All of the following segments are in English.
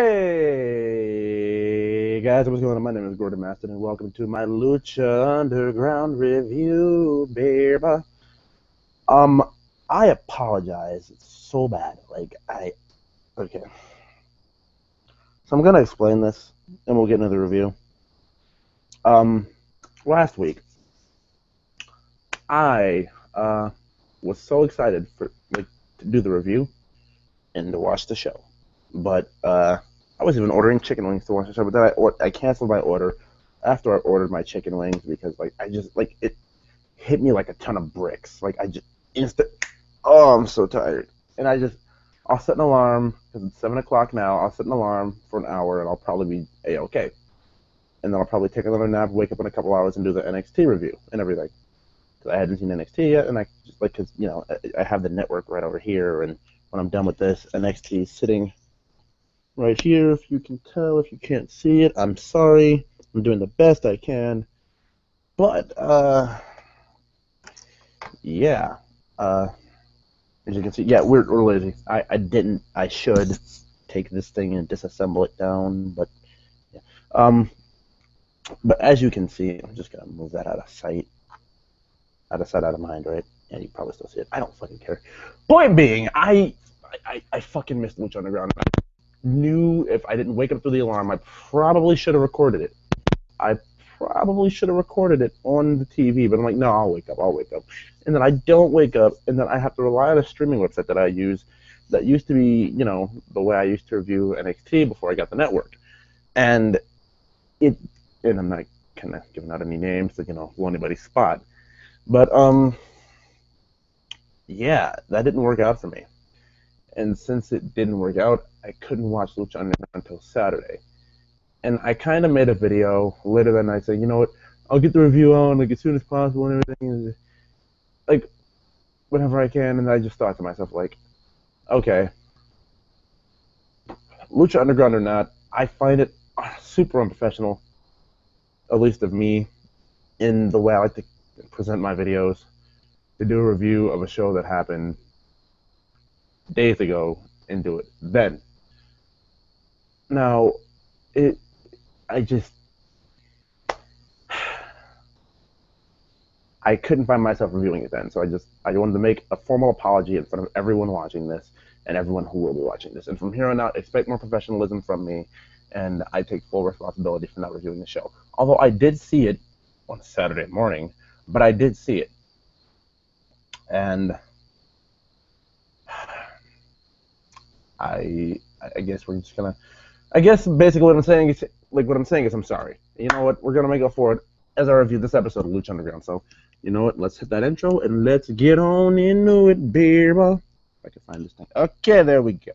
Hey guys, what's going on? My name is Gordon Maston, and welcome to my Lucha Underground review, baby. Um, I apologize. It's so bad. Okay. So I'm gonna explain this, and we'll get into the review. Last week, I was so excited to do the review and to watch the show, but I was even ordering chicken wings to watch the show, but then I canceled my order after I ordered my chicken wings because it hit me like a ton of bricks. Like I just instant. Oh, I'm so tired, and I'll set an alarm because it's 7 o'clock now. I'll set an alarm for an hour, and I'll probably be a-okay. And then I'll probably take another nap, wake up in a couple hours, and do the NXT review and everything. Because I hadn't seen NXT yet, and I just because I have the network right over here, and when I'm done with this, NXT is sitting right here. If you can tell, if you can't see it, I'm sorry. I'm doing the best I can, but yeah. As you can see, yeah, we're lazy. I should take this thing and disassemble it down, but yeah. But as you can see, I'm just gonna move that out of sight. Out of sight, out of mind, right? Yeah, you probably still see it. I don't fucking care. Point being, I fucking missed Lucha Underground. I knew if I didn't wake up to the alarm, I probably should have recorded it. I probably should have recorded it on the TV, but I'm like, no, I'll wake up. And then I don't wake up, and then I have to rely on a streaming website that I use that used to be, the way I used to review NXT before I got the network. And I'm not kind of giving out any names to, blow anybody's spot. But, yeah, that didn't work out for me. And since it didn't work out, I couldn't watch Lucha Underground until Saturday. And I kind of made a video later that night saying, you know what, I'll get the review on as soon as possible and everything, whenever I can. And I just thought to myself, okay, Lucha Underground or not, I find it super unprofessional, at least of me, in the way I like to present my videos, to do a review of a show that happened days ago and do it then. Now, I couldn't find myself reviewing it then, so I wanted to make a formal apology in front of everyone watching this and everyone who will be watching this. And from here on out, expect more professionalism from me, and I take full responsibility for not reviewing the show. Although I did see it on Saturday morning, but I did see it. And I guess we're just gonna. I guess basically what I'm saying is I'm sorry. You know what? We're gonna make it forward as I review this episode of Lucha Underground. So, you know what? Let's hit that intro and let's get on into it, baby. If I can find this thing. Okay, there we go.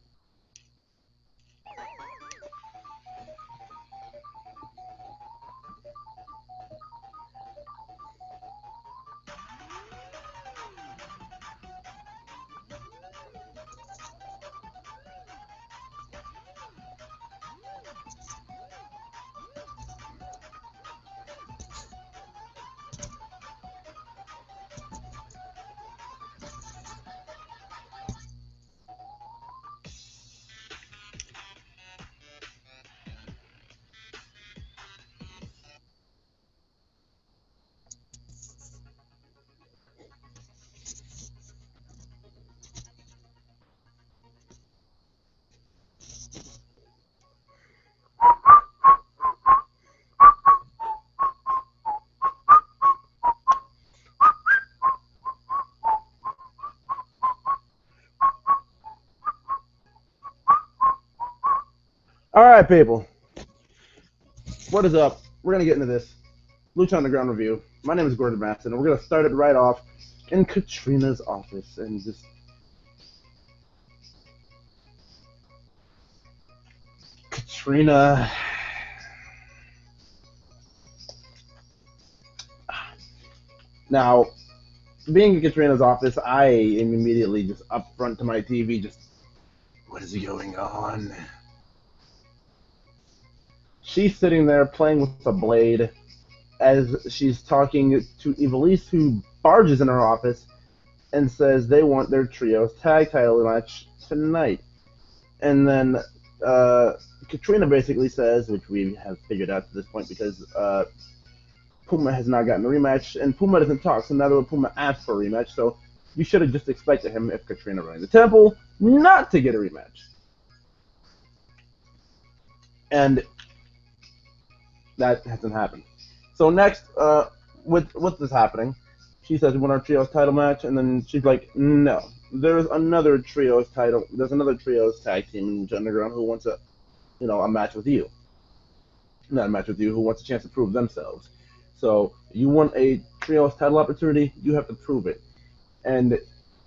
All right, people. What is up? We're gonna get into this Lucha Underground review. My name is Gordon Matson, and we're gonna start it right off in Katrina's office and just. Katrina. Now, being in Katrina's office, I am immediately just up front to my TV, just, what is going on? She's sitting there playing with a blade as she's talking to Ivelisse, who barges in her office and says they want their trios tag title match tonight. And then Katrina basically says, which we have figured out to this point because Puma has not gotten a rematch, and Puma doesn't talk, so neither will Puma ask for a rematch, so you should have just expected him, if Katrina running the temple, not to get a rematch. And that hasn't happened. So next, with this happening, she says we want our trios title match, and then she's like, no, there's another trios tag team in Lucha Underground who wants a match with you. Not a match with you, who wants a chance to prove themselves. So you want a trios title opportunity, you have to prove it. And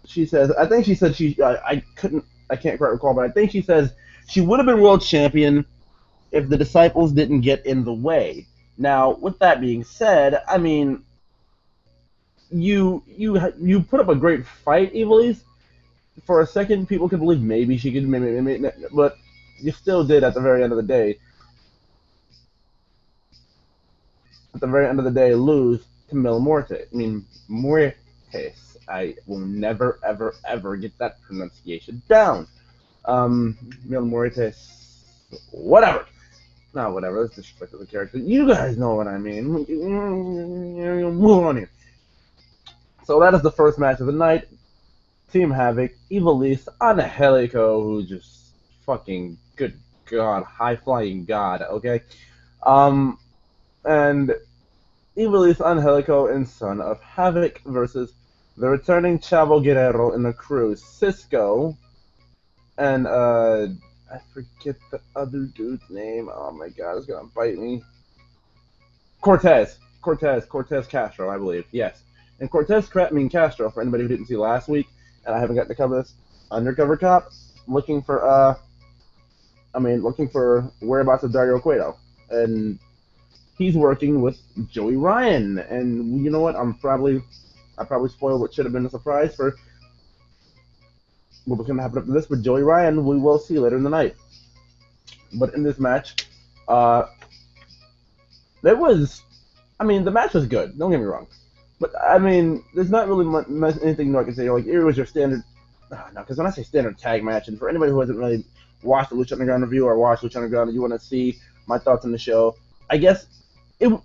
she says, I think she said I can't quite recall, but I think she says she would have been world champion if the disciples didn't get in the way. Now, with that being said, I mean, you put up a great fight, Evilise. For a second, people could believe maybe she could, maybe, but you still did at the very end of the day. At the very end of the day, lose to Mil Muertes. Muertes. I will never, ever, ever get that pronunciation down. Mil Muertes. Whatever. No, whatever. That's disrespectful to the character. You guys know what I mean. Move on here. So that is the first match of the night. Team Havoc, Ivelisse, Angelico, who just fucking, good god, high-flying god, okay? And Ivelisse, Angelico, and Son of Havoc versus the returning Chavo Guerrero in the crew, Cisco, and, I forget the other dude's name. Oh my god, it's gonna bite me. Cortez Castro, I believe, yes. And Cortez Castro, for anybody who didn't see last week, and I haven't gotten to cover this, undercover cop, looking for whereabouts of Dario Cueto. And he's working with Joey Ryan. And you know what? I probably spoiled what should have been a surprise for what was going to happen after this, but Joey Ryan, we will see later in the night. But in this match, the match was good, don't get me wrong. But, I mean, there's not really anything more I can say. Like, it was your standard... No, because when I say standard tag match, and for anybody who hasn't really watched the Lucha Underground review or watched Lucha Underground and you want to see my thoughts on the show, I guess... It was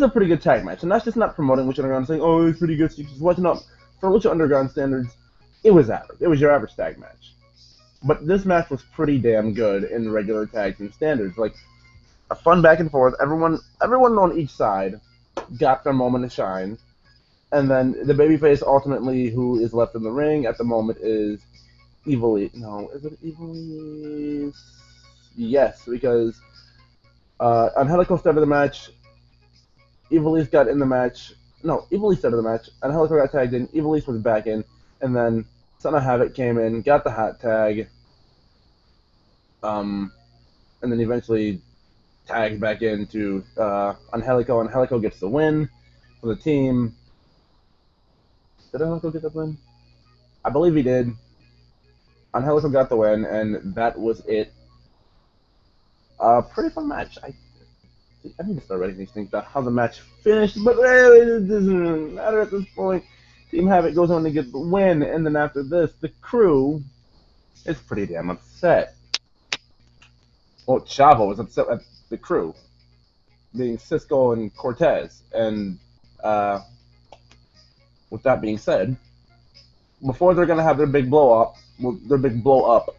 a pretty good tag match. And that's just not promoting Lucha Underground and saying, oh, it's pretty good. Just watching up. For Lucha Underground standards, it was average. It was your average tag match. But this match was pretty damn good in regular tag team standards. Like, a fun back and forth. Everyone on each side got their moment to shine. And then the babyface, ultimately, who is left in the ring at the moment is Ivelisse. No, is it Ivelisse? Yes, because Angelico started the match. Ivelisse got in the match. No, Ivelisse started the match. Angelico got tagged in. Ivelisse was back in. And then Son of Havoc came in, got the hot tag. And then eventually tagged back into Angelico. Angelico gets the win for the team. Did Angelico get the win? I believe he did. Angelico got the win, and that was it. Pretty fun match. I need to start writing these things about how the match finished, but it doesn't matter at this point. Team Havoc goes on to get the win, and then after this, the crew is pretty damn upset. Well, Chavo was upset at the crew, being Cisco and Cortez, and with that being said, before they're gonna have their big blow up,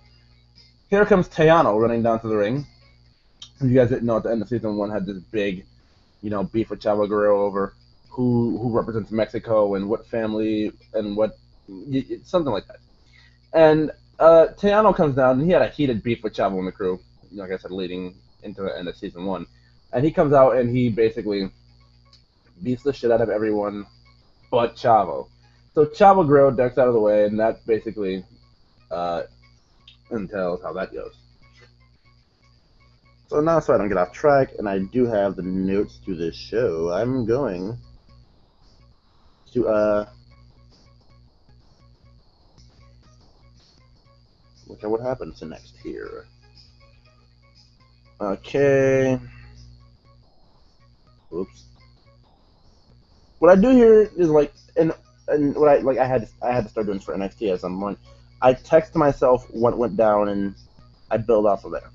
here comes Tejano running down to the ring. If you guys didn't know, at the end of season 1 had this big, beef with Chavo Guerrero over who represents Mexico and what family and what something like that. And Tejano comes down and he had a heated beef with Chavo and the crew, like I said, leading into the end of season 1. And he comes out and he basically beats the shit out of everyone but Chavo. So Chavo Guerrero ducks out of the way, and that basically entails how that goes. So now, so I don't get off track, and I do have the notes to this show, I'm going to look at what happens next here. Okay. Oops. What I do here is and what I had to start doing this for NXT at some point. I text myself what went down in I'd build off of there.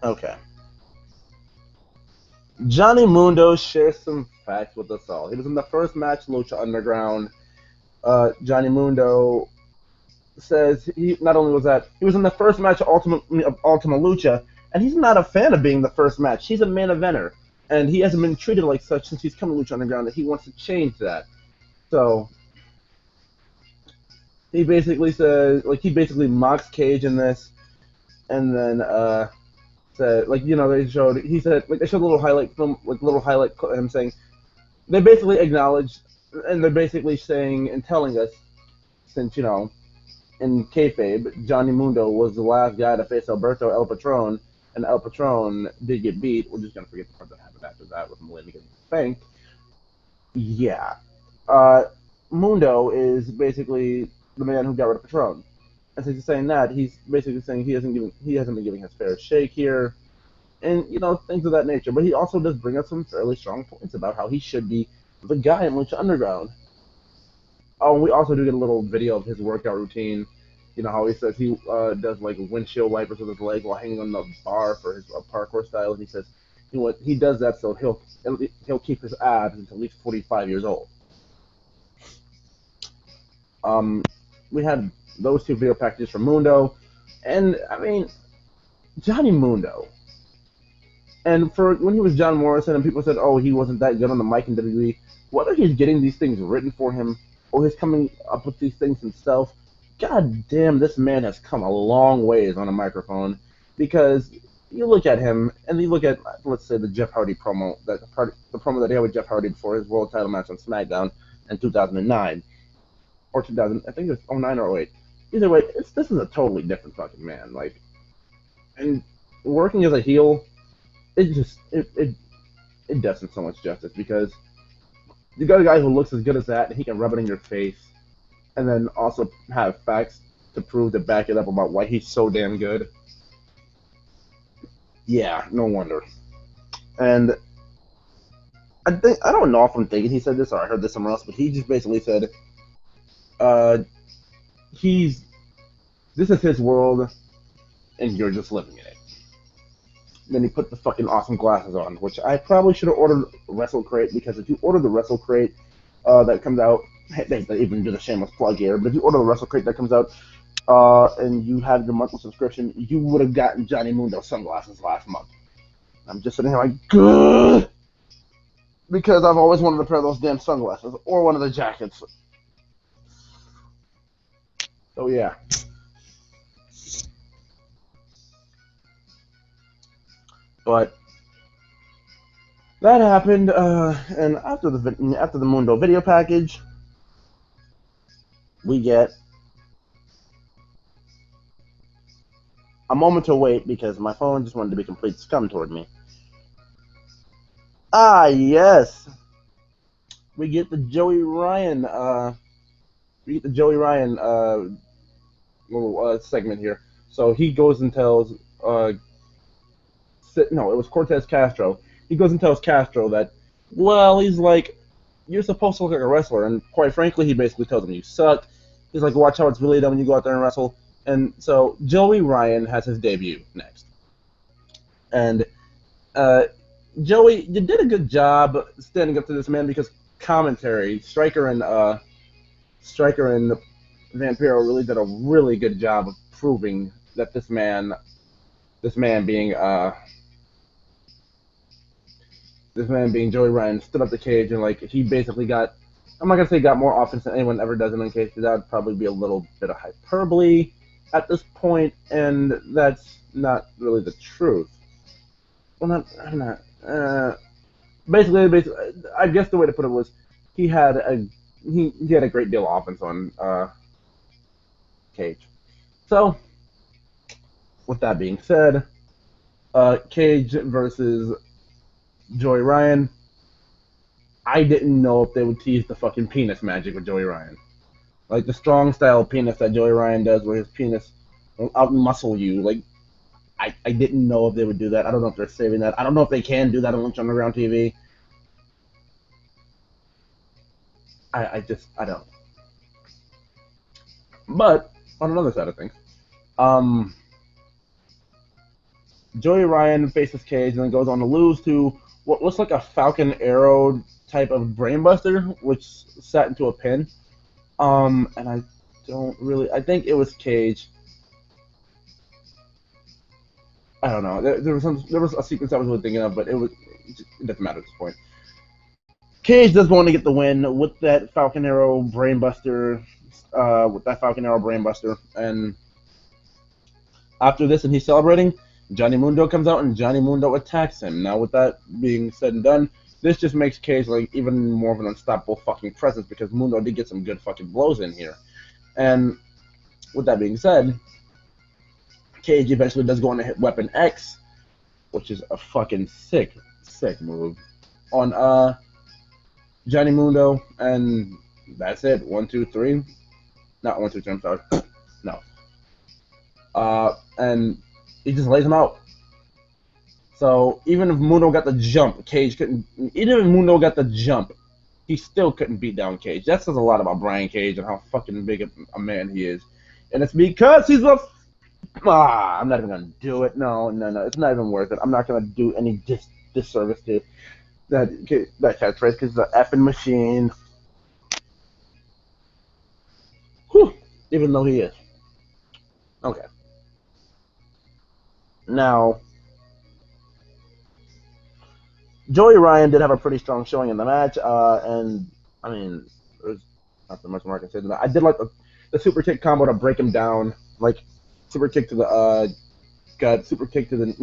Okay. Johnny Mundo shares some facts with us all. He was in the first match, Lucha Underground. Johnny Mundo says he not only was that he was in the first match of Ultima Lucha, and he's not a fan of being the first match. He's a main eventer, and he hasn't been treated like such since he's come to Lucha Underground. That he wants to change that. So he basically says, like, he basically mocks Cage in this, and then said, like, you know, they showed, he said, like, they showed a little highlight film, like, little highlight of him saying, they basically acknowledged, and they're basically saying and telling us, since, you know, in kayfabe, Johnny Mundo was the last guy to face Alberto El Patron, and El Patron did get beat. We're just gonna forget the part that happened after that with Melina getting spanked. Yeah. Mundo is basically the man who got rid of Patron. And since he's saying that, he's basically saying he hasn't been giving his fair shake here, and you know, things of that nature. But he also does bring up some fairly strong points about how he should be the guy in Lucha Underground. Oh, and we also do get a little video of his workout routine. You know how he says he does like windshield wipers with his leg while hanging on the bar for his parkour style, and he says he does that so he'll keep his abs until at least 45 years old. We had those two video packages from Mundo, and I mean, Johnny Mundo. And for when he was John Morrison, and people said, "Oh, he wasn't that good on the mic in WWE," whether he's getting these things written for him or he's coming up with these things himself, god damn, this man has come a long ways on a microphone. Because you look at him, and you look at, let's say, the Jeff Hardy promo, the promo that he had with Jeff Hardy before his world title match on SmackDown in 2009. Or 2000, I think it was 09 or 08. Either way, this is a totally different fucking man. Like, and working as a heel, it doesn't so much justice, because you got a guy who looks as good as that, and he can rub it in your face, and then also have facts to prove to back it up about why he's so damn good. Yeah, no wonder. And I don't know if I'm thinking he said this or I heard this somewhere else, but he just basically said, this is his world, and you're just living in it. Then he put the fucking awesome glasses on, which I probably should have ordered Wrestle Crate, because if you order the Wrestle Crate that comes out, they even do the shameless plug here, but if you order the Wrestle Crate that comes out, and you have your monthly subscription, you would have gotten Johnny Mundo sunglasses last month. I'm just sitting here like, good, because I've always wanted a pair of those damn sunglasses, or one of the jackets. So yeah. But that happened, and after the Mundo video package, we get a moment to wait because my phone just wanted to be complete scum toward me. Ah, yes, we get the Joey Ryan. Little segment here. So he goes and tells no, it was Cortez Castro. He goes and tells Castro that, well, he's like, you're supposed to look like a wrestler, and quite frankly, he basically tells him you suck. He's like, watch how it's really done when you go out there and wrestle. And so Joey Ryan has his debut next, and Joey, you did a good job standing up to this man, because commentary, Stryker and Vampiro really did a really good job of proving that this man being Joey Ryan stood up the cage, and like he basically got, I'm not gonna say got more offense than anyone ever does in a cage, because that would probably be a little bit of hyperbole at this point, and that's not really the truth. Well, basically, I guess the way to put it was he had a great deal of offense on Cage. So, with that being said, Cage versus Joey Ryan. I didn't know if they would tease the fucking penis magic with Joey Ryan. Like the strong style penis that Joey Ryan does, where his penis will outmuscle you. Like, I didn't know if they would do that. I don't know if they're saving that. I don't know if they can do that on Lucha Underground TV. I don't. But on another side of things, um, Joey Ryan faces Cage and then goes on to lose to what looks like a Falcon Arrow type of brainbuster, which sat into a pin. And I don't really. I think it was Cage. I don't know. There was a sequence I was really thinking of, but it doesn't matter at this point. Cage does want to get the win with that Falcon Arrow brainbuster. And after this, and he's celebrating, Johnny Mundo comes out and Johnny Mundo attacks him. Now, with that being said and done, this just makes Cage like even more of an unstoppable fucking presence because Mundo did get some good fucking blows in here. And with that being said, Cage eventually does go on to hit Weapon X, which is a fucking sick move on Johnny Mundo, and that's it. 1, 2, 3. Not 1, 2, 3. I'm sorry. No. And he just lays him out. So even if Mundo got the jump, Cage couldn't. Even if Mundo got the jump, he still couldn't beat down Cage. That says a lot about Brian Cage and how fucking big a man he is. And it's because he's a. I'm not even gonna do it. No. It's not even worth it. I'm not gonna do any disservice to that catchphrase because it's an effing machine. Whew. Even though he is. Okay. Now, Joey Ryan did have a pretty strong showing in the match, and I mean, there's not so much more I can say than that. I did like the super kick combo to break him down, like super kick to the gut, super kick to the knee,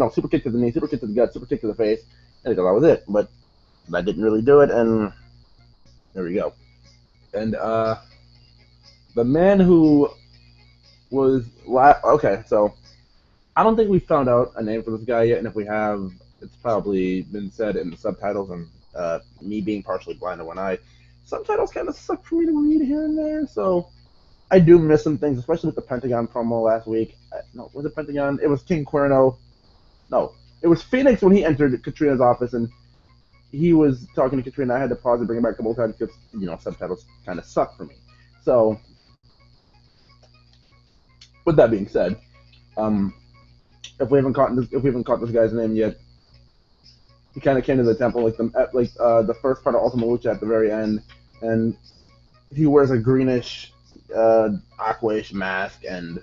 super kick to the gut, super kick to the face, and that was it. But that didn't really do it, and there we go. And the man who was okay, so I don't think we found out a name for this guy yet, and if we have, it's probably been said in the subtitles, and me being partially blind to one eye, subtitles kind of suck for me to read here and there, so I do miss some things, especially with the Pentagon promo last week. No, was it Pentagon? It was King Cuerno. No, it was Phoenix when he entered Katrina's office, and he was talking to Katrina. I had to pause and bring it back a couple of times because, subtitles kind of suck for me. So, with that being said, if we haven't caught this guy's name yet, he kind of came to the temple like the first part of Ultima Lucha at the very end, and he wears a greenish, aquaish mask, and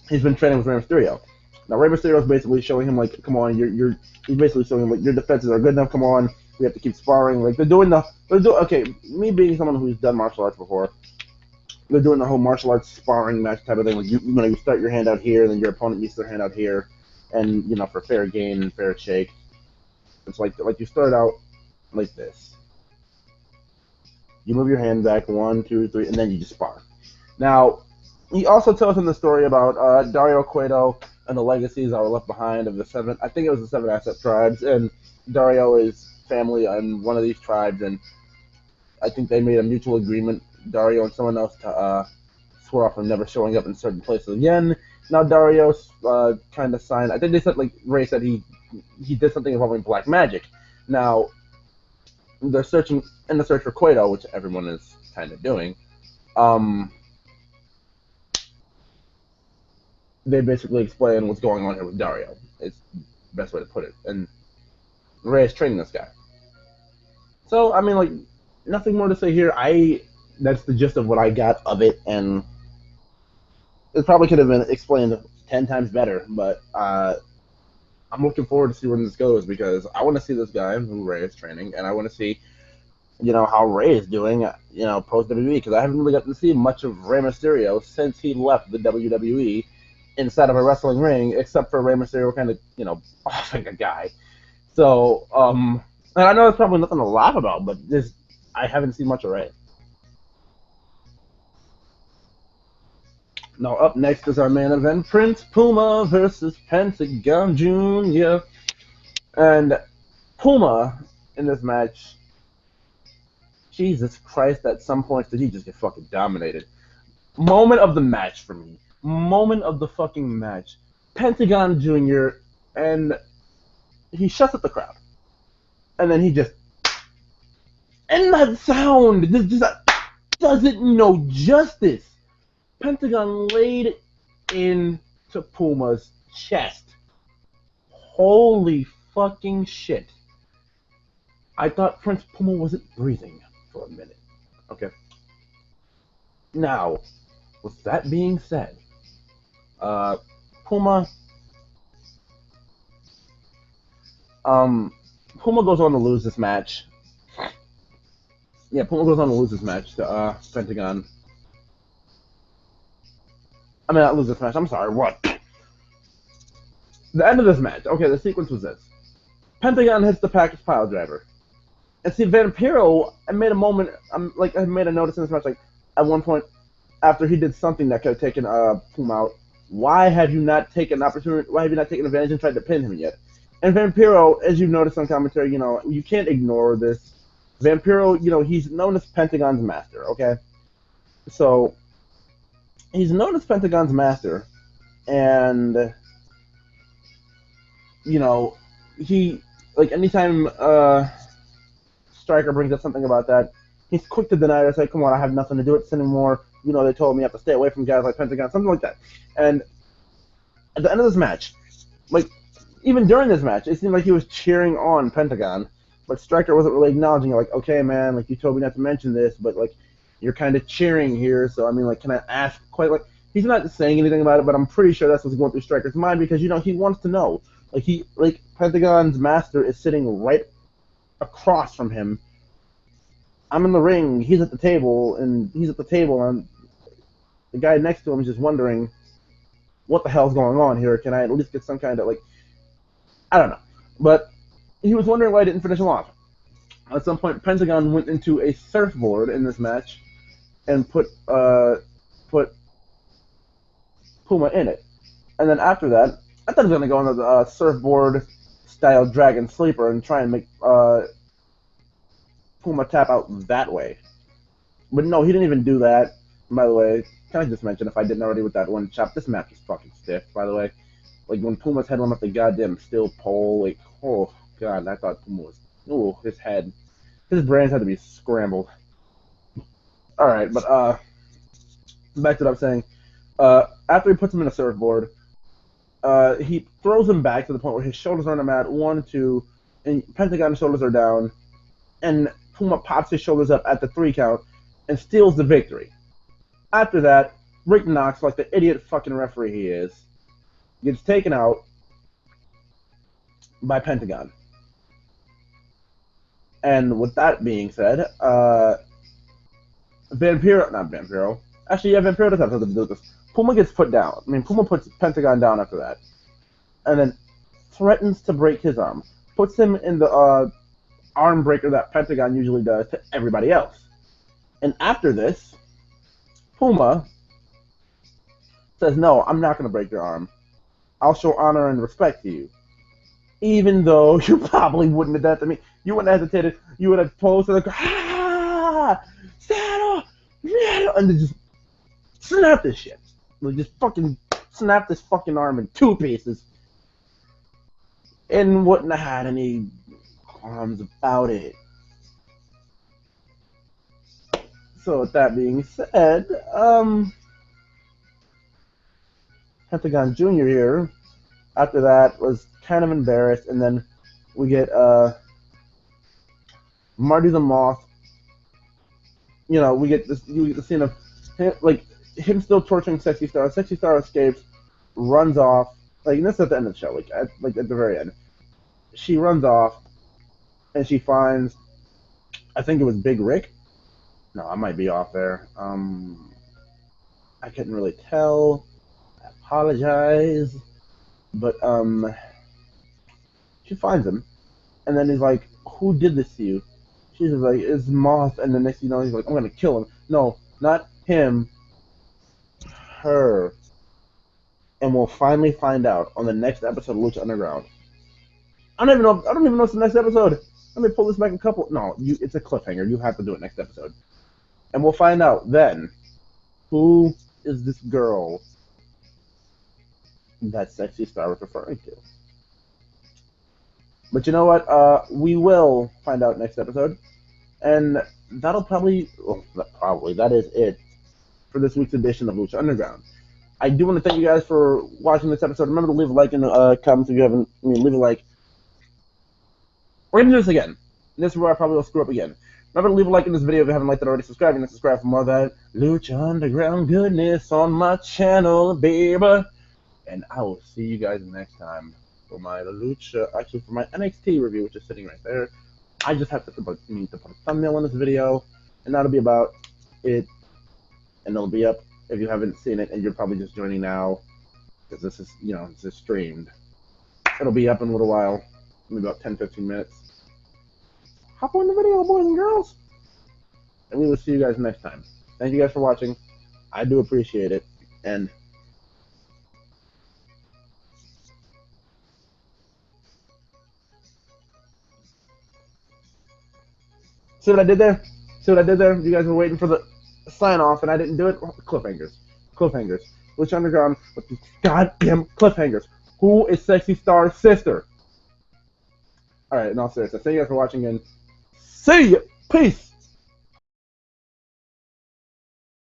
he's been training with Rey Mysterio. Now Rey Mysterio is basically showing him like, come on, he's basically showing him like your defenses are good enough. Come on, we have to keep sparring. Like okay. Me being someone who's done martial arts before, they're doing the whole martial arts sparring match type of thing. Like you start your hand out here, and then your opponent meets their hand out here, and for fair gain and fair shake. It's like you start out like this. You move your hand back 1, 2, 3, and then you just spar. Now, he also tells him the story about Dario Cueto and the legacies that were left behind of the I think it was the 7 asset tribes, and Dario is family on one of these tribes, and I think they made a mutual agreement, Dario and someone else, to swear off of never showing up in certain places again. Now Dario kind of signed. I think they said, like Ray said, he did something involving black magic. Now they're searching in the search for Cueto, which everyone is kind of doing. They basically explain what's going on here with Dario. It's the best way to put it. And Ray is training this guy. So I mean, like, nothing more to say here. That's the gist of what I got of it, and it probably could have been explained 10 times better, but I'm looking forward to see where this goes because I want to see this guy who Ray is training, and I want to see, how Ray is doing, post WWE, because I haven't really gotten to see much of Rey Mysterio since he left the WWE inside of a wrestling ring, except for Rey Mysterio kind of, offing a guy. So, and I know it's probably nothing to laugh about, but I haven't seen much of Ray. Now up next is our main event, Prince Puma versus Pentagon Jr. And Puma in this match, Jesus Christ, at some points did he just get fucking dominated. Moment of the match for me. Moment of the fucking match. Pentagon Jr. and he shuts up the crowd. And then he just... And that sound! Just that... doesn't know justice. Pentagon laid into Puma's chest. Holy fucking shit. I thought Prince Puma wasn't breathing for a minute. Okay. Now, with that being said, Puma goes on to lose this match. Yeah, Puma goes on to lose this match to Pentagon. I mean, not lose this match. I'm sorry. What? The end of this match. Okay, the sequence was this: Pentagon hits the package pile driver, and see Vampiro. I made a moment. I made a notice in this match. Like at one point, after he did something that could have taken Puma out, why have you not taken opportunity? Why have you not taken advantage and tried to pin him yet? And Vampiro, as you've noticed on commentary, you can't ignore this. Vampiro, he's known as Pentagon's master. Okay, so he's known as Pentagon's master, and he anytime Striker brings up something about that, he's quick to deny it and say, "Come on, I have nothing to do with this anymore. They told me I have to stay away from guys like Pentagon," something like that. And at the end of this match, even during this match, it seemed like he was cheering on Pentagon, but Striker wasn't really acknowledging it. Like, okay, man, you told me not to mention this, but you're kind of cheering here, so I mean, can I ask? He's not saying anything about it, but I'm pretty sure that's what's going through Striker's mind because he wants to know. Pentagon's master is sitting right across from him. I'm in the ring, he's at the table, and the guy next to him is just wondering what the hell's going on here. Can I at least get some kind of I don't know. But he was wondering why I didn't finish him off. At some point, Pentagon went into a surfboard in this match and put Puma in it. And then after that, I thought he was going to go on the surfboard-style Dragon Sleeper and try and make Puma tap out that way. But no, he didn't even do that. And by the way, can I just mention, if I didn't already with that one chop, this match is fucking stiff, by the way. When Puma's head went up the goddamn steel pole, oh god, I thought Puma was, his brains had to be scrambled. Alright, but back to what I was saying. After he puts him in a surfboard, he throws him back to the point where his shoulders are on the mat, 1, 2, and Pentagon's shoulders are down, and Puma pops his shoulders up at the 3 count and steals the victory. After that, Rick Knox, like the idiot fucking referee he is, gets taken out by Pentagon. And with that being said, Vampiro does have something to do with this. Puma gets put down. Puma puts Pentagon down after that. And then threatens to break his arm. Puts him in the arm breaker that Pentagon usually does to everybody else. And after this, Puma says, "No, I'm not going to break your arm. I'll show honor and respect to you." Even though you probably wouldn't have done that to me. You wouldn't have hesitated. You would have posed to the crowd, saddle, and then just snap this shit. Just fucking snap this fucking arm in 2 pieces. And wouldn't have had any qualms about it. So with that being said, Pentagon Jr. here, after that, was kind of embarrassed, and then we get Marty the Moth. We get the scene of him still torturing Sexy Star. Sexy Star escapes, runs off. And this is at the end of the show, at the very end. She runs off, and she finds, I think it was Big Rick. No, I might be off there. I couldn't really tell. I apologize. But she finds him, and then he's like, "Who did this to you?" She's like, "It's Moth." And the next thing you know, he's like, "I'm gonna kill him." No, not him. Her. And we'll finally find out on the next episode of Lucha Underground. I don't even know it's the next episode. Let me pull this back a couple. No, it's a cliffhanger. You have to do it next episode. And we'll find out then who is this girl that Sexy Star was referring to. But you know what? We will find out next episode. And that'll probably, well, that is it for this week's edition of Lucha Underground. I do want to thank you guys for watching this episode. Remember to leave a like in the comments if you haven't. Leave a like. We're gonna do this again. This is where I probably will screw up again. Remember to leave a like in this video if you haven't liked it already. Subscribe and subscribe for more of that Lucha Underground goodness on my channel, baby. And I will see you guys next time for my for my NXT review, which is sitting right there. I just have to put a thumbnail on this video, and that'll be about it. And it'll be up if you haven't seen it, and you're probably just joining now, because this is, it's just streamed. It'll be up in a little while, maybe about 10-15 minutes. Hop on the video, boys and girls, and we will see you guys next time. Thank you guys for watching. I do appreciate it, and see what I did there? See what I did there? You guys were waiting for the sign off, and I didn't do it. Cliffhangers. Lucha Underground with these goddamn cliffhangers. Who is Sexy Star's sister? Alright, in all seriousness, thank you guys for watching, and see ya! Peace!